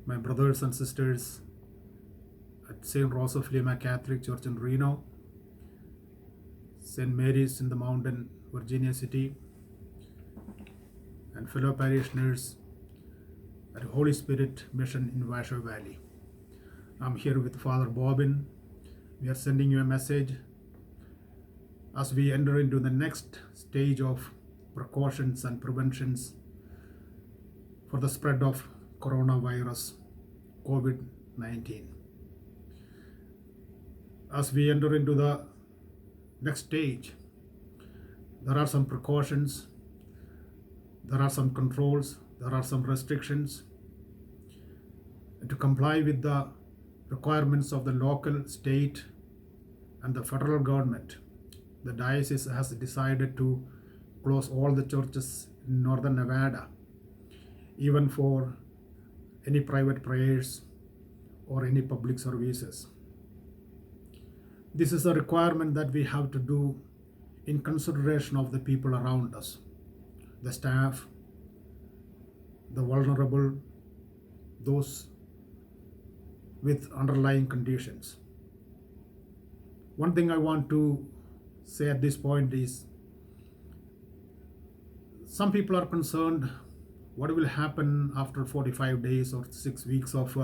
my brothers and sisters at St. Rose of Lima Catholic Church in Reno, St. Mary's in the Mountain, Virginia City, and fellow parishioners at Holy Spirit Mission in Washoe Valley. I'm here with Father Bobbin. We are sending you a message as we enter into the next stage of precautions and preventions for the spread of coronavirus COVID-19. As we enter into the next stage, there are some precautions, there are some controls, there are some restrictions to comply with the requirements of the local, state, and the federal government. The diocese has decided to close all the churches in northern Nevada, even for any private prayers or any public services. This is a requirement that we have to do in consideration of the people around us, the staff, the vulnerable, those with underlying conditions. One thing I want to say at this point is some people are concerned what will happen after 45 days or 6 weeks of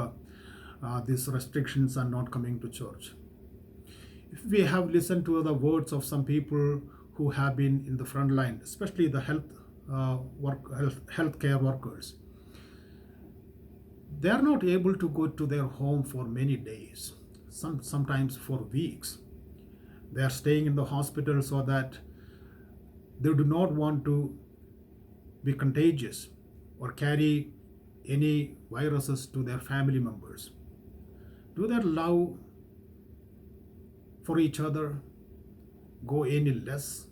these restrictions and not coming to church. If we have listened to the words of some people who have been in the front line, especially the healthcare workers, they are not able to go to their home for many days, sometimes for weeks. They are staying in the hospital so that they do not want to be contagious or carry any viruses to their family members. Do their love for each other go any less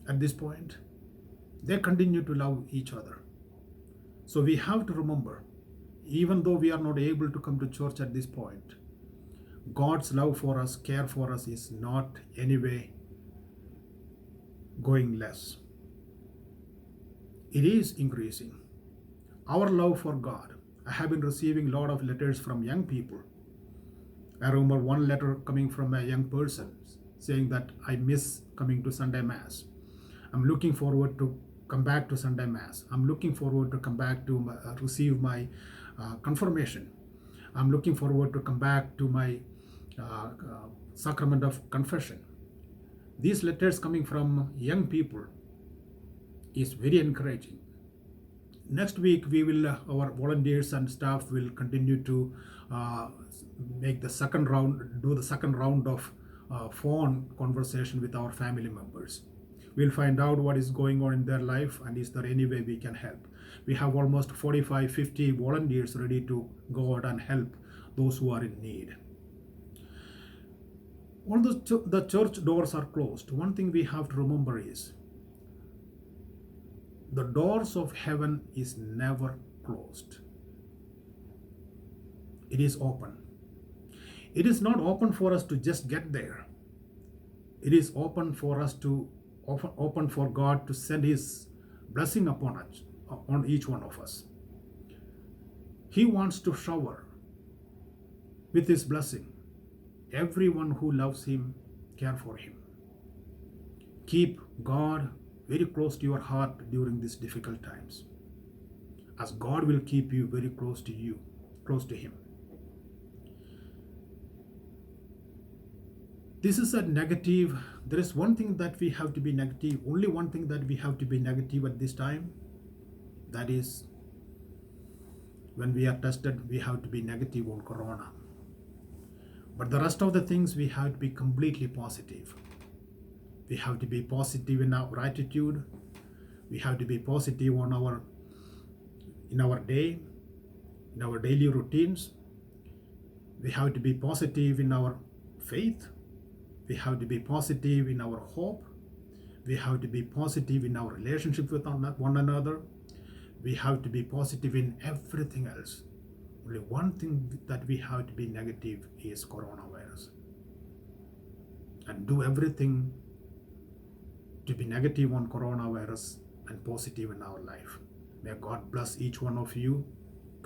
at this point? They continue to love each other. So we have to remember, even though we are not able to come to church at this point, God's love for us, care for us is not anyway going less. It is increasing. Our love for God. I have been receiving a lot of letters from young people. I remember one letter coming from a young person saying that I miss coming to Sunday Mass. I'm looking forward to come back to Sunday Mass. I'm looking forward to come back to receive my confirmation. I'm looking forward to come back to my sacrament of confession. These letters coming from young people is very encouraging. Next week, our volunteers and staff will continue to do the second round of phone conversation with our family members. We'll find out what is going on in their life and is there any way we can help. We have almost 45-50 volunteers ready to go out and help those who are in need. Although the church doors are closed, one thing we have to remember is the doors of heaven is never closed. It is open. It is not open for us to just get there. It is open for us to open for God to send His blessing upon us, on each one of us. He wants to shower with His blessing everyone who loves Him, care for Him. Keep God very close to your heart during these difficult times, as God will keep you very close to you, close to Him. This is a negative. There is one thing that we have to be negative, only one thing that we have to be negative at this time. That is, when we are tested, we have to be negative on corona. But the rest of the things, we have to be completely positive. We have to be positive in our attitude. We have to be positive in our day, in our daily routines. We have to be positive in our faith. We have to be positive in our hope. We have to be positive in our relationship with one another. We have to be positive in everything else. Only one thing that we have to be negative is coronavirus. And do everything to be negative on coronavirus and positive in our life. May God bless each one of you.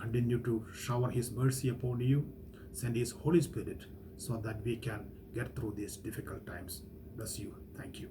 continue to shower His mercy upon you, send His Holy Spirit so that we can get through these difficult times. Bless you. Thank you.